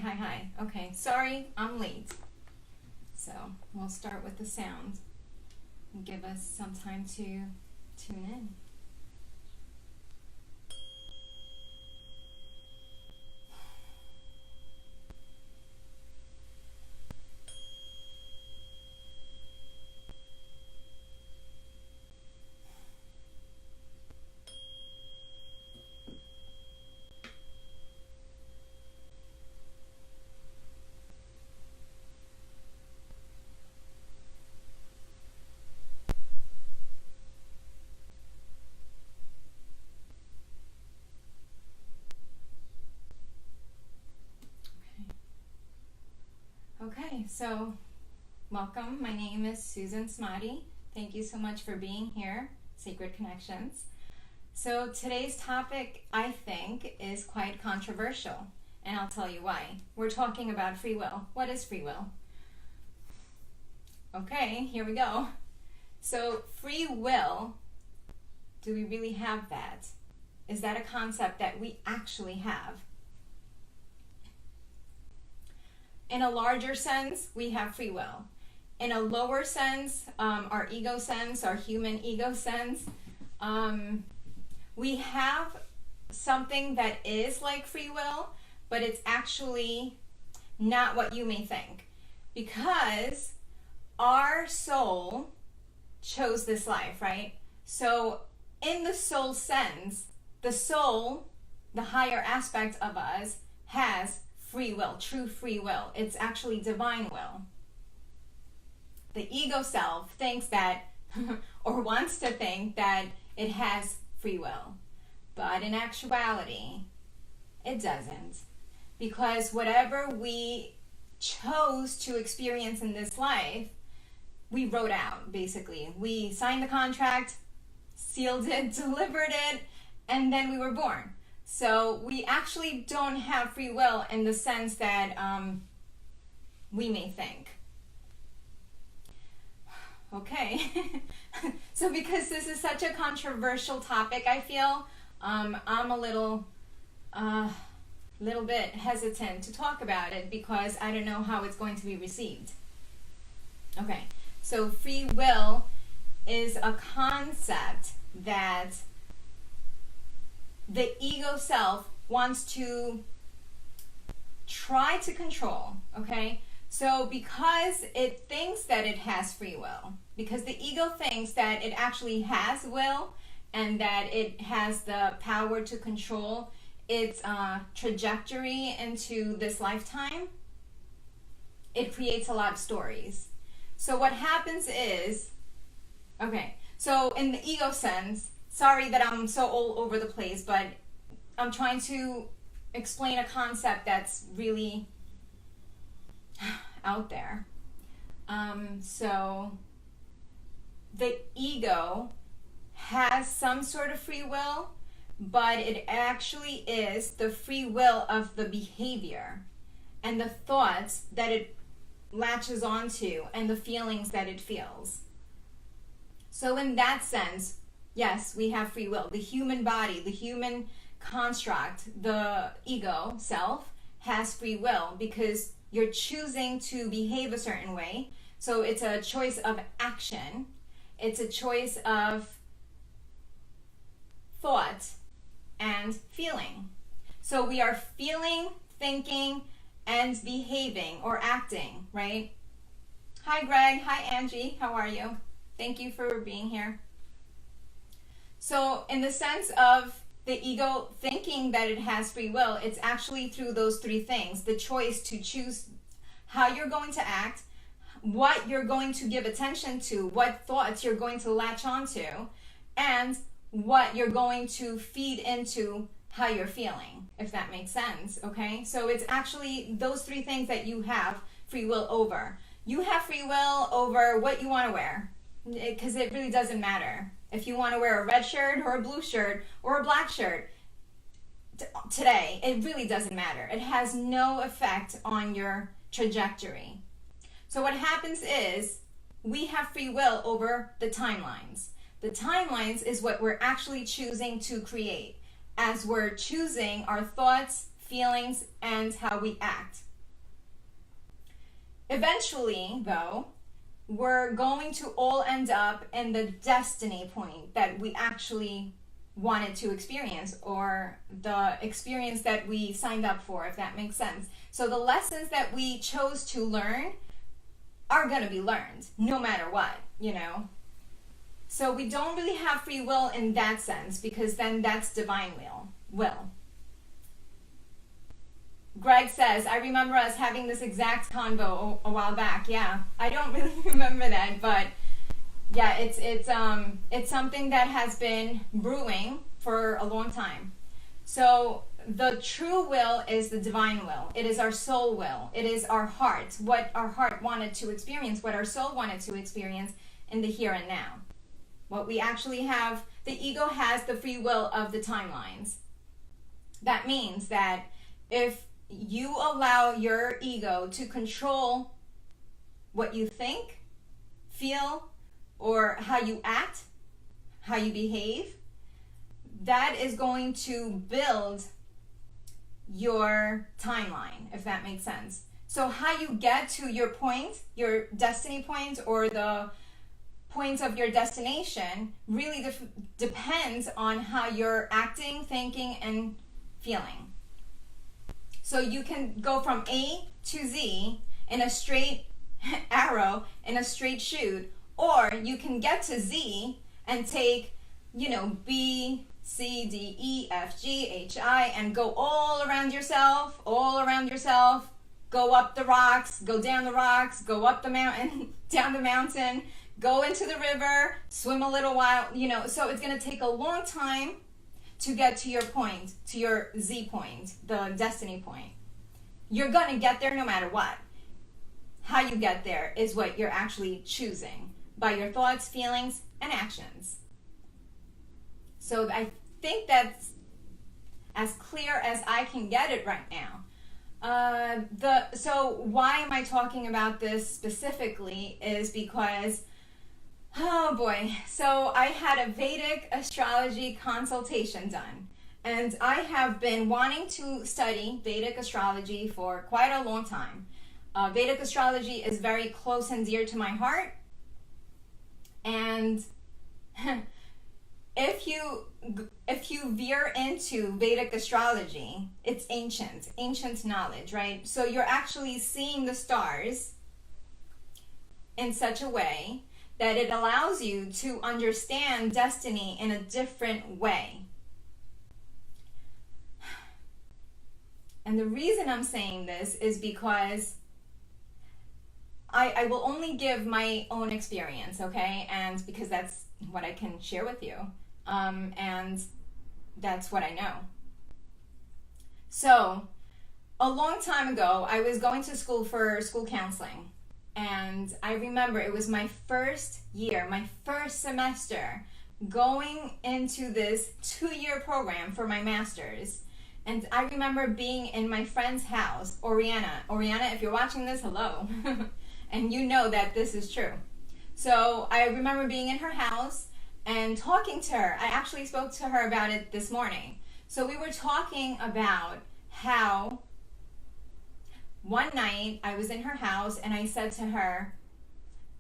Hi. Okay, sorry, I'm late. So we'll start with the sound and give us some time to tune in. Okay, so welcome. My name is Suzan Smadi. Thank you so much for being here, Sacred Connections. So today's topic, I think, is quite controversial, and I'll tell you why. We're talking about free will. What is free will? Okay, here we go. So free will, do we really have that? Is that a concept that we actually have? In a larger sense, we have free will. In a lower sense, our ego sense, our human ego sense, we have something that is like free will, but it's actually not what you may think. Because our soul chose this life, right? So in the soul sense, the soul, the higher aspect of us, has free will, true free will. It's actually divine will. The ego self thinks that, or wants to think that it has free will. But in actuality, it doesn't. Because whatever we chose to experience in this life, we wrote out, basically. We signed the contract, sealed it, delivered it, and then we were born. So we actually don't have free will in the sense that we may think. Okay, so because this is such a controversial topic, I feel I'm a little bit hesitant to talk about it because I don't know how it's going to be received. Okay, so free will is a concept that the ego self wants to try to control, okay? So because it thinks that it has free will, because the ego thinks that it actually has will and that it has the power to control its trajectory into this lifetime, it creates a lot of stories. So what happens is, okay, so in the ego sense, sorry that I'm so all over the place, but I'm trying to explain a concept that's really out there. So the ego has some sort of free will, but it actually is the free will of the behavior and the thoughts that it latches onto and the feelings that it feels. So in that sense, yes, we have free will. The human body, the human construct, the ego self has free will because you're choosing to behave a certain way. So it's a choice of action. It's a choice of thought and feeling. So we are feeling, thinking, and behaving or acting, right? Hi, Greg. Hi, Angie. How are you? Thank you for being here. So in the sense of the ego thinking that it has free will, it's actually through those three things. The choice to choose how you're going to act, what you're going to give attention to, what thoughts you're going to latch onto, and what you're going to feed into how you're feeling, if that makes sense, okay? So it's actually those three things that you have free will over. You have free will over what you want to wear, because it really doesn't matter. If you want to wear a red shirt or a blue shirt or a black shirt today, it really doesn't matter. It has no effect on your trajectory. So what happens is we have free will over the timelines. The timelines is what we're actually choosing to create as we're choosing our thoughts, feelings, and how we act, Eventually, though, we're going to all end up in the destiny point that we actually wanted to experience, or the experience that we signed up for, if that makes sense. So the lessons that we chose to learn are going to be learned no matter what, you know. So we don't really have free will in that sense, because then that's divine will. Greg says, I remember us having this exact convo a while back. Yeah, I don't really remember that, but yeah, it's something that has been brewing for a long time. So the true will is the divine will. It is our soul will. It is our heart, what our heart wanted to experience, what our soul wanted to experience in the here and now. What we actually have, the ego has the free will of the timelines. That means that if you allow your ego to control what you think, feel, or how you act, how you behave, that is going to build your timeline, if that makes sense. So how you get to your point, your destiny point, or the point of your destination really depends on how you're acting, thinking, and feeling. So you can go from A to Z in a straight arrow, in a straight shoot, or you can get to Z and take, B, C, D, E, F, G, H, I, and go all around yourself, go up the rocks, go down the rocks, go up the mountain, down the mountain, go into the river, swim a little while, so it's going to take a long time to get to your point, to your Z point, the destiny point. You're going to get there no matter what. How you get there is what you're actually choosing by your thoughts, feelings, and actions. So I think that's as clear as I can get it right now. So why am I talking about this specifically is because, oh boy, so I had a Vedic astrology consultation done. And I have been wanting to study Vedic astrology for quite a long time. Vedic astrology is very close and dear to my heart. And if you veer into Vedic astrology, it's ancient knowledge, right? So you're actually seeing the stars in such a way that it allows you to understand destiny in a different way. And the reason I'm saying this is because I will only give my own experience, okay? And because that's what I can share with you. And that's what I know. So, a long time ago, I was going to school for school counseling. And I remember it was my first year, my first semester, going into this 2-year program for my master's. And I remember being in my friend's house, Oriana. Oriana, if you're watching this, hello. And you know that this is true. So I remember being in her house and talking to her. I actually spoke to her about it this morning. So we were talking about how one night I was in her house and I said to her,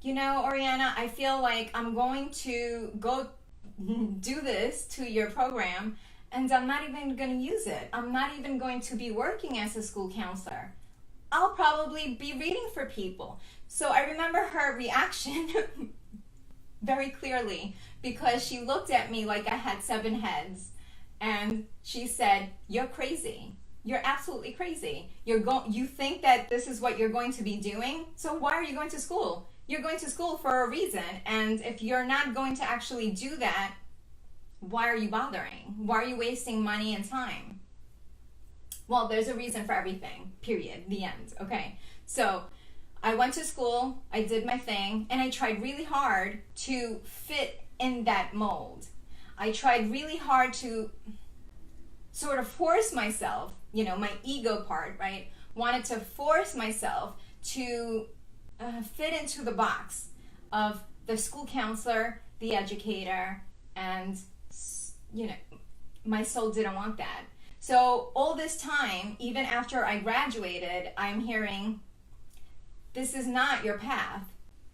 Oriana, I feel like I'm going to go do this 2-year program and I'm not even going to use it. I'm not even going to be working as a school counselor. I'll probably be reading for people. So I remember her reaction very clearly because she looked at me like I had 7 heads and she said, "You're crazy. You're absolutely crazy. You think that this is what you're going to be doing? So why are you going to school? You're going to school for a reason. And if you're not going to actually do that, why are you bothering? Why are you wasting money and time?" Well, there's a reason for everything, period, the end, okay? So I went to school, I did my thing, and I tried really hard to fit in that mold. I tried really hard to sort of force myself, my ego part, right? Wanted to force myself to fit into the box of the school counselor, the educator, and, my soul didn't want that. So all this time, even after I graduated, I'm hearing, this is not your path.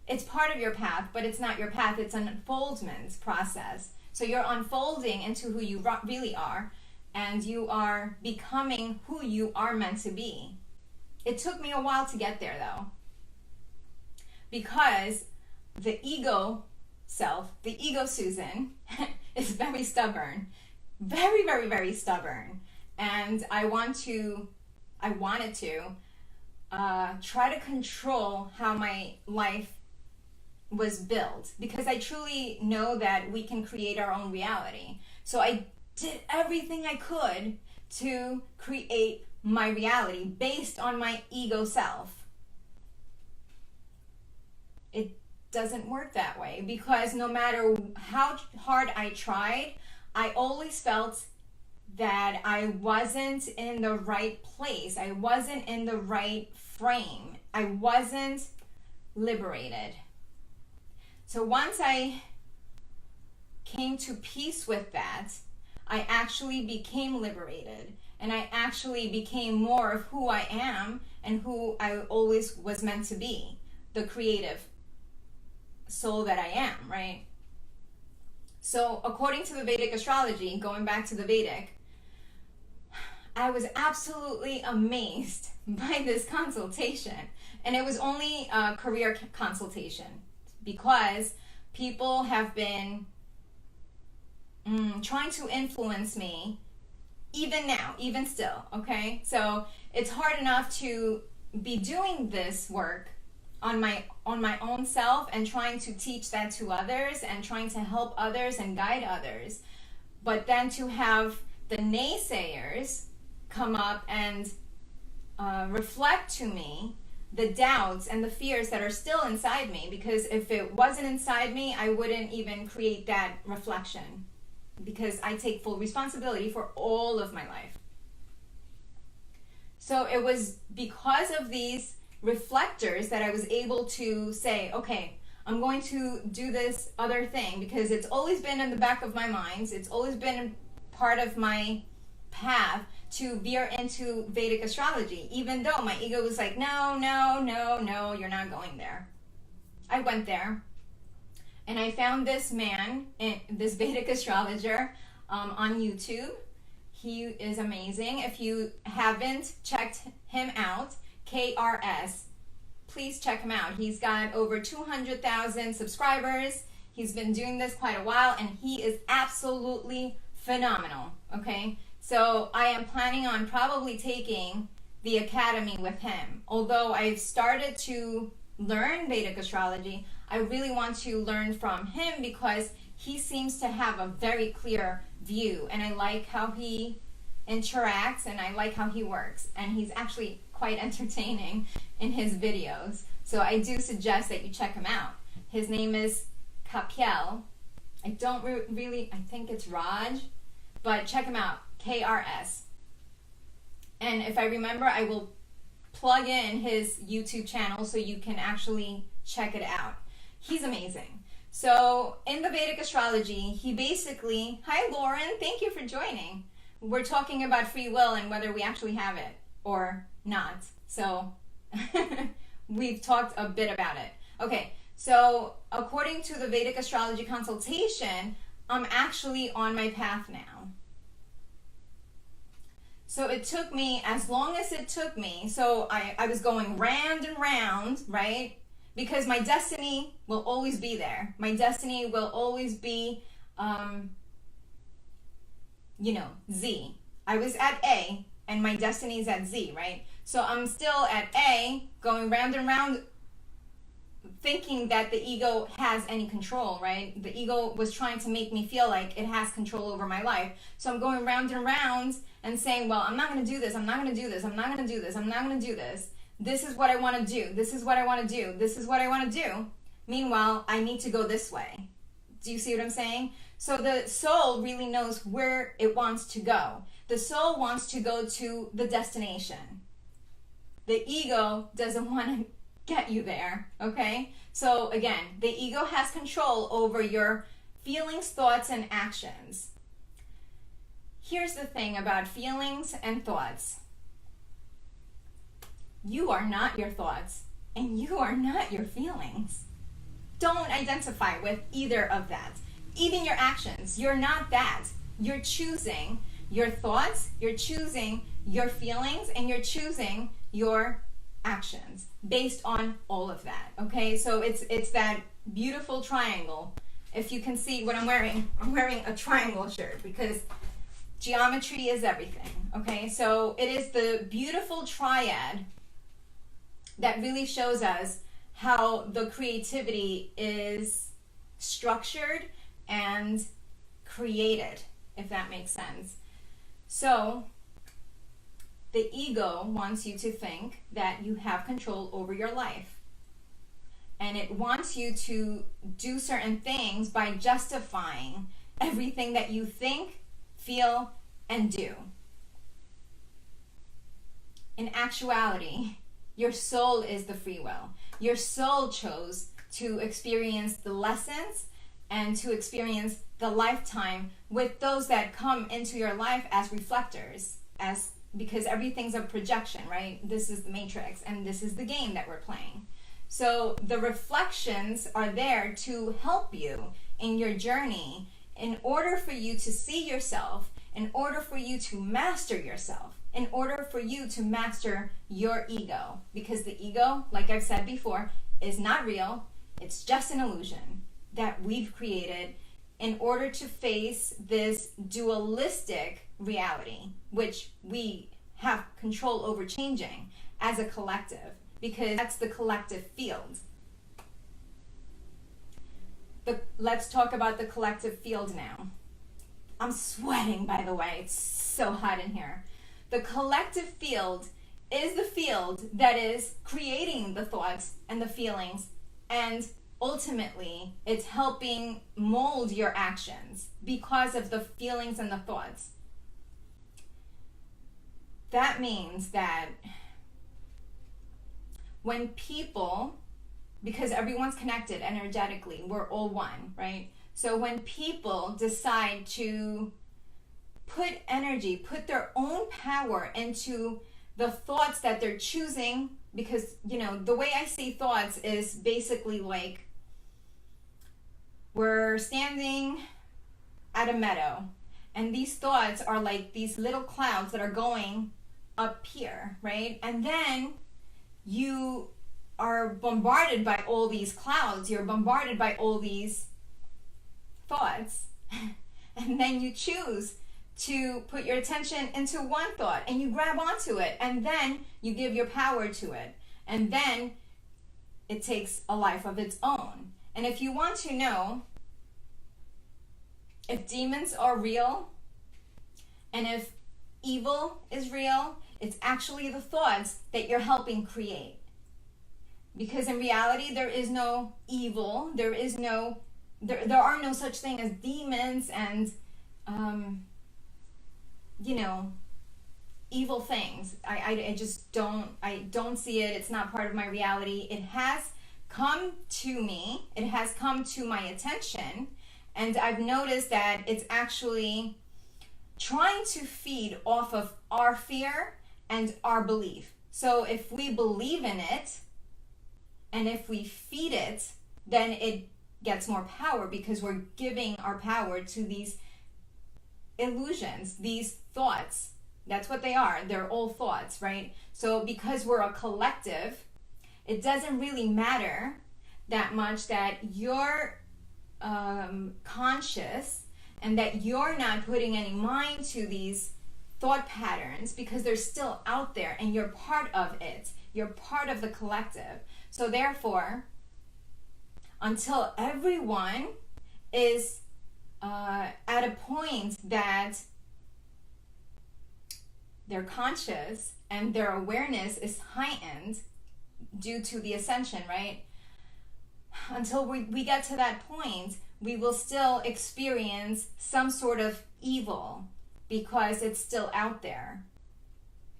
It's part of your path, but it's not your path. It's an unfoldment process. So you're unfolding into who you really are, and you are becoming who you are meant to be. It took me a while to get there, though, because the ego self, the ego Suzan, is very stubborn. Very, very, very stubborn. And I wanted to try to control how my life was built, because I truly know that we can create our own reality. So I did everything I could to create my reality based on my ego self. It doesn't work that way, because no matter how hard I tried, I always felt that I wasn't in the right place. I wasn't in the right frame. I wasn't liberated. So once I came to peace with that, I actually became liberated, and I actually became more of who I am and who I always was meant to be, the creative soul that I am, right? So according to the Vedic astrology, going back to the Vedic, I was absolutely amazed by this consultation. And it was only a career consultation, because people have been trying to influence me, even now, even still, okay? So it's hard enough to be doing this work on my own self and trying to teach that to others and trying to help others and guide others. But then to have the naysayers come up and reflect to me the doubts and the fears that are still inside me, because if it wasn't inside me, I wouldn't even create that reflection, because I take full responsibility for all of my life. So it was because of these reflectors that I was able to say, okay, I'm going to do this other thing, because it's always been in the back of my mind. It's always been part of my path to veer into Vedic astrology, even though my ego was like, no, you're not going there. I went there, and I found this man, this Vedic astrologer, on YouTube. He is amazing. If you haven't checked him out, KRS, please check him out. He's got over 200,000 subscribers. He's been doing this quite a while, and he is absolutely phenomenal, okay? So I am planning on probably taking the academy with him. Although I've started to learn Vedic astrology, I really want to learn from him, because he seems to have a very clear view, and I like how he interacts, and I like how he works, and he's actually quite entertaining in his videos. So I do suggest that you check him out. His name is Kapil. I don't really, I think it's Raj, but check him out, KRS. And if I remember, I will plug in his YouTube channel so you can actually check it out. He's amazing. So in the Vedic astrology, he basically, hi Lauren, thank you for joining. We're talking about free will and whether we actually have it or not. So we've talked a bit about it. Okay, so according to the Vedic astrology consultation, I'm actually on my path now. So it took me as long as it took me. So I was going round and round, right? Because my destiny will always be there. My destiny will always be, Z. I was at A, and my destiny is at Z, right? So I'm still at A, going round and round, thinking that the ego has any control, right? The ego was trying to make me feel like it has control over my life. So I'm going round and round and saying, well, I'm not going to do this, I'm not going to do this, I'm not going to do this, I'm not going to do this. This is what I want to do. This is what I want to do. This is what I want to do. Meanwhile, I need to go this way. Do you see what I'm saying? So the soul really knows where it wants to go. The soul wants to go to the destination. The ego doesn't want to get you there, okay? So again, the ego has control over your feelings, thoughts, and actions. Here's the thing about feelings and thoughts. You are not your thoughts. and you are not your feelings. Don't identify with either of that. Even your actions, you're not that. You're choosing your thoughts, you're choosing your feelings, and you're choosing your actions based on all of that. Okay, so it's that beautiful triangle. If you can see what I'm wearing a triangle shirt because geometry is everything. Okay, so it is the beautiful triad that really shows us how the creativity is structured and created, if that makes sense. So the ego wants you to think that you have control over your life. And it wants you to do certain things by justifying everything that you think, feel, and do. In actuality, your soul is the free will. Your soul chose to experience the lessons and to experience the lifetime with those that come into your life as reflectors, because everything's a projection, right? This is the matrix and this is the game that we're playing. So the reflections are there to help you in your journey in order for you to see yourself, in order for you to master yourself, in order for you to master your ego. Because the ego, like I've said before, is not real. It's just an illusion that we've created in order to face this dualistic reality, which we have control over changing as a collective, because that's the collective field. Let's talk about the collective field now. I'm sweating, by the way. It's so hot in here. The collective field is the field that is creating the thoughts and the feelings, and ultimately it's helping mold your actions because of the feelings and the thoughts. That means that when people, because everyone's connected energetically, we're all one, right? So when people decide to put energy, put their own power into the thoughts that they're choosing, because, you know, the way I see thoughts is basically like we're standing at a meadow, and these thoughts are like these little clouds that are going up here, right? And then you are bombarded by all these clouds, you're bombarded by all these thoughts, and then you choose to put your attention into one thought and you grab onto it, and then you give your power to it, and then it takes a life of its own. And if you want to know if demons are real and if evil is real, it's actually the thoughts that you're helping create. Because in reality, there is no evil, there are no such thing as demons and evil things. I just don't see it. It's not part of my reality. It has come to me, it has come to my attention, and I've noticed that it's actually trying to feed off of our fear and our belief. So if we believe in it and if we feed it, then it gets more power, because we're giving our power to these illusions, these thoughts. That's what they are. They're all thoughts, right? So because we're a collective, it doesn't really matter that much that you're conscious and that you're not putting any mind to these thought patterns, because they're still out there and you're part of it. You're part of the collective. So therefore, until everyone is at a point that they're conscious and their awareness is heightened due to the ascension, right? Until we get to that point, we will still experience some sort of evil because it's still out there.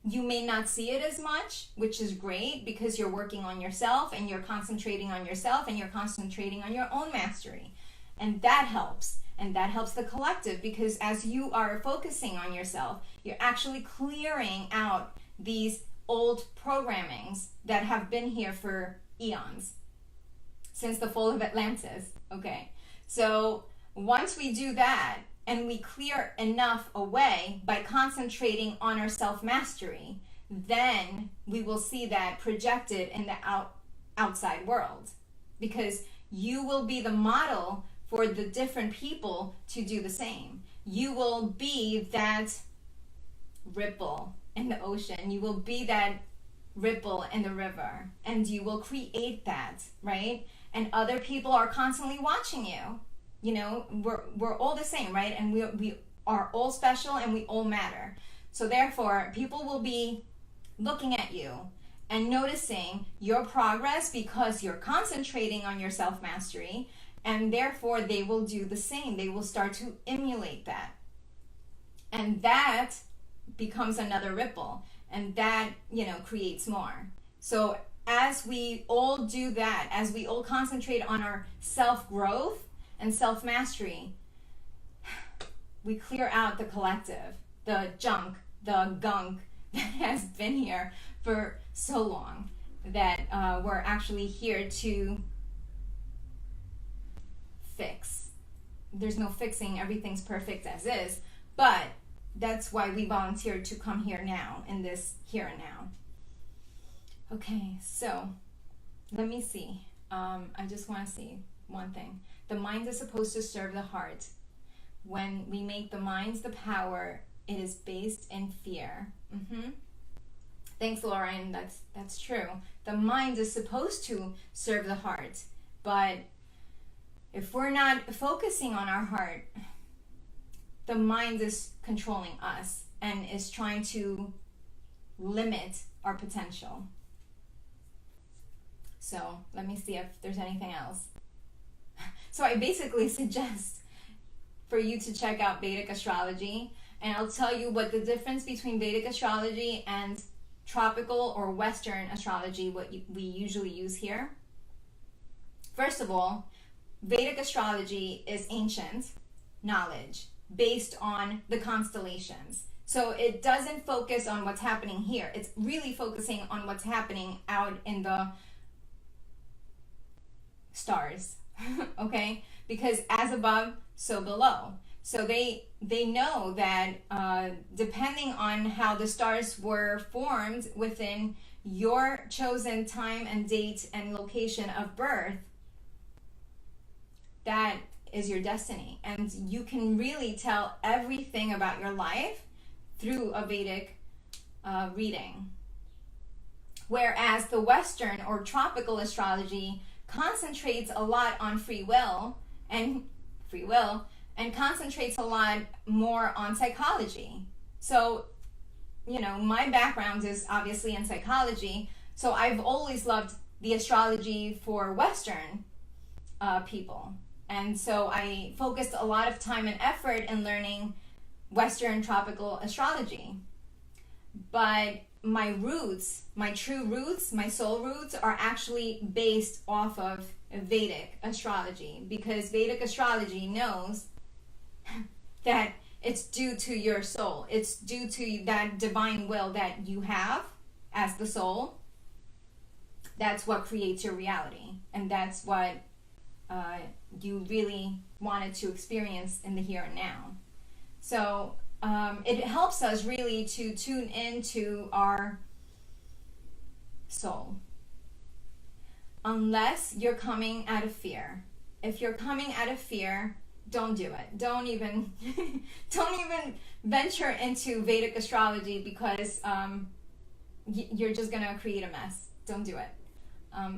You may not see it as much, which is great, because you're working on yourself and you're concentrating on yourself and you're concentrating on your own mastery. And that helps. And that helps the collective, because as you are focusing on yourself, you're actually clearing out these old programmings that have been here for eons, since the fall of Atlantis. Okay, so once we do that and we clear enough away by concentrating on our self-mastery, then we will see that projected in the outside world, because you will be the model for the different people to do the same. You will be that ripple in the ocean. You will be that ripple in the river, and you will create that, right? And other people are constantly watching you. You know, we're all the same, right? And we are all special, and we all matter. So therefore, people will be looking at you and noticing your progress because you're concentrating on your self-mastery, and therefore they will do the same. They will start to emulate that. And that becomes another ripple, and that, you know, creates more. So as we all do that, as we all concentrate on our self-growth and self-mastery, we clear out the collective, the junk, the gunk that has been here for so long, that we're actually here to fix. There's no fixing, everything's perfect as is, but that's why we volunteered to come here now, in this here and now. Okay, so let me see. I just want to see one thing. The mind is supposed to serve the heart. When we make the mind's the power, it is based in fear. Thanks, Lauren. That's true. The mind is supposed to serve the heart, but if we're not focusing on our heart, the mind is controlling us and is trying to limit our potential. So let me see if there's anything else. So I basically suggest for you to check out Vedic astrology, and I'll tell you what the difference between Vedic astrology and tropical or Western astrology, what we usually use here. First of all, Vedic astrology is ancient knowledge based on the constellations. So it doesn't focus on what's happening here. It's really focusing on what's happening out in the stars, okay? Because as above, so below. So they know that depending on how the stars were formed within your chosen time and date and location of birth, that is your destiny. And you can really tell everything about your life through a Vedic reading. Whereas the Western or tropical astrology concentrates a lot on free will and concentrates a lot more on psychology. So, you know, my background is obviously in psychology, so I've always loved the astrology for Western people. And so I focused a lot of time and effort in learning Western tropical astrology. But my roots, my true roots, my soul roots are actually based off of Vedic astrology, because Vedic astrology knows that it's due to your soul. It's due to that divine will that you have as the soul. That's what creates your reality. And that's what you really wanted to experience in the here and now. So it helps us really to tune into our soul. Unless you're coming out of fear. If you're coming out of fear, don't do it. Don't even venture into Vedic astrology, because you're just gonna create a mess. Don't do it.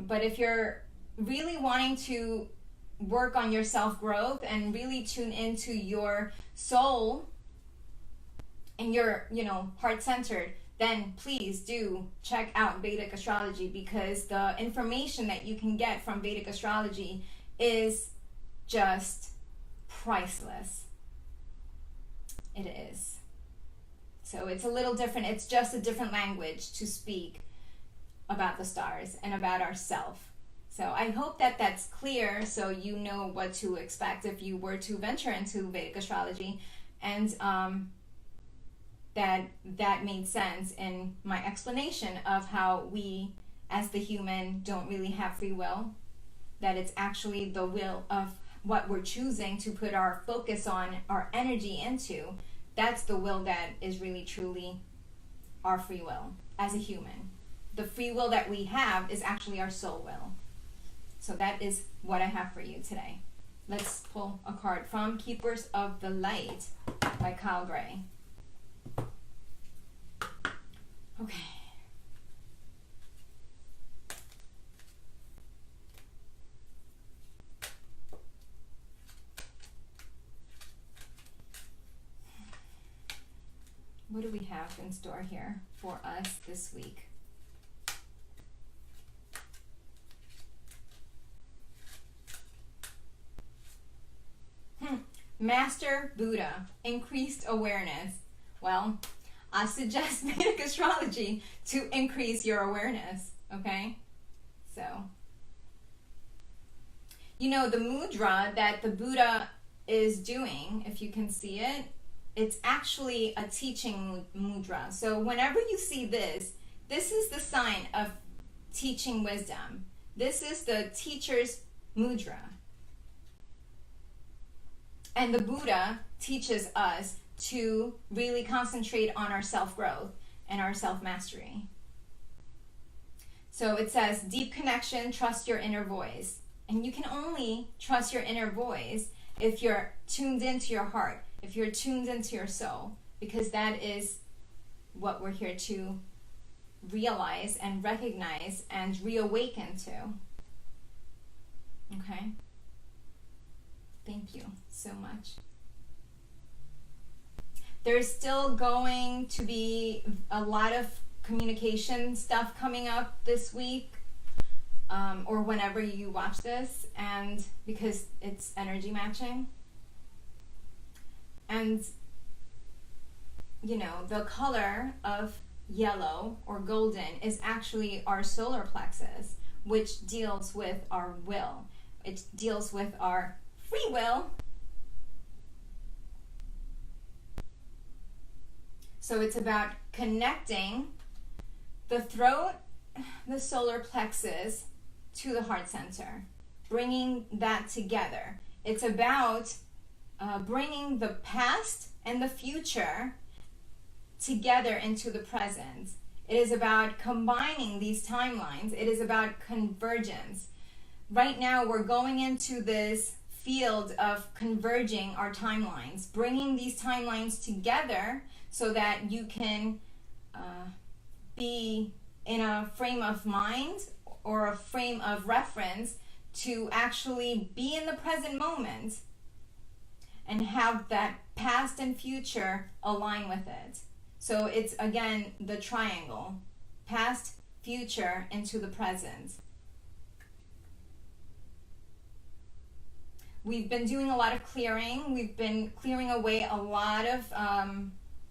But if you're really wanting to work on your self-growth and really tune into your soul and you're, you know, heart-centered, then please do check out Vedic astrology, because the information that you can get from Vedic astrology is just priceless. It is. So it's a little different. It's just a different language to speak about the stars and about ourself. So I hope that that's clear, so you know what to expect if you were to venture into Vedic astrology. And that made sense in my explanation of how we, as the human, don't really have free will. That it's actually the will of what we're choosing to put our focus on, our energy into. That's the will that is really truly our free will as a human. The free will that we have is actually our soul will. So that is what I have for you today. Let's pull a card from Keepers of the Light by Kyle Gray. Okay. What do we have in store here for us this week? Master Buddha, increased awareness. Well, I suggest Vedic astrology to increase your awareness, okay? So, you know, the mudra that the Buddha is doing, if you can see it, it's actually a teaching mudra. So whenever you see this, this is the sign of teaching wisdom. This is the teacher's mudra. And the Buddha teaches us to really concentrate on our self-growth and our self-mastery. So it says, deep connection, trust your inner voice. And you can only trust your inner voice if you're tuned into your heart, if you're tuned into your soul, because that is what we're here to realize and recognize and reawaken to. Okay? Thank you so much. There's still going to be a lot of communication stuff coming up this week, or whenever you watch this, and because it's energy matching. And, you know, the color of yellow or golden is actually our solar plexus, which deals with our will. It deals with our free will. So it's about connecting the throat, the solar plexus, to the heart center, bringing that together. It's about bringing the past and the future together into the present. It is about combining these timelines. It is about convergence. Right now, we're going into this field of converging our timelines, bringing these timelines together so that you can be in a frame of mind or a frame of reference to actually be in the present moment and have that past and future align with it. So it's, again, the triangle. Past, future, into the present. We've been doing a lot of clearing. We've been clearing away a lot of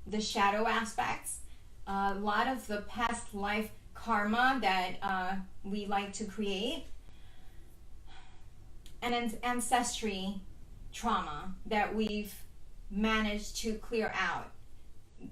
the shadow aspects, a lot of the past life karma that we like to create, and ancestry trauma that we've managed to clear out.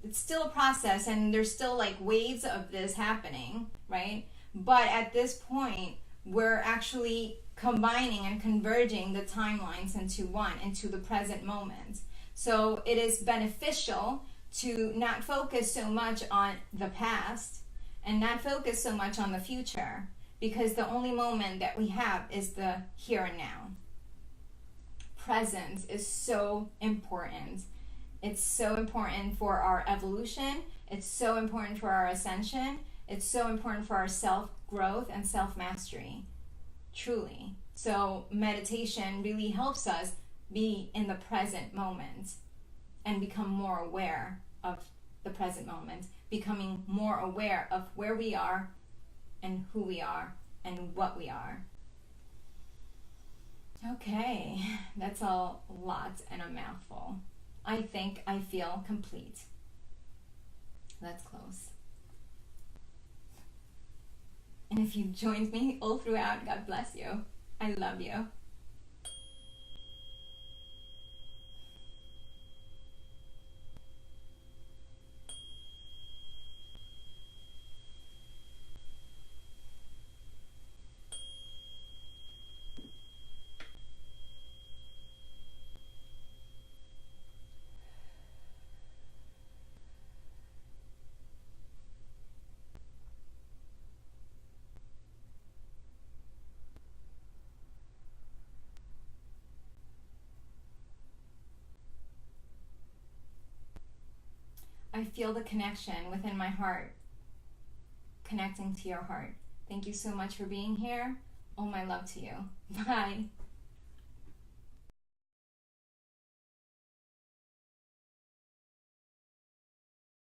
It's still a process, and there's still like waves of this happening, right? But at this point, we're actually combining and converging the timelines into one, into the present moment. So it is beneficial to not focus so much on the past and not focus so much on the future, because the only moment that we have is the here and now. Presence is so important. It's so important for our evolution. It's so important for our ascension. It's so important for our self-growth and self-mastery. Truly. So meditation really helps us be in the present moment and become more aware of the present moment, becoming more aware of where we are and who we are and what we are. Okay, that's a lot and a mouthful. I think I feel complete. Let's close. And if you've joined me all throughout, God bless you. I love you. I feel the connection within my heart, connecting to your heart. Thank you so much for being here. All my love to you. Bye.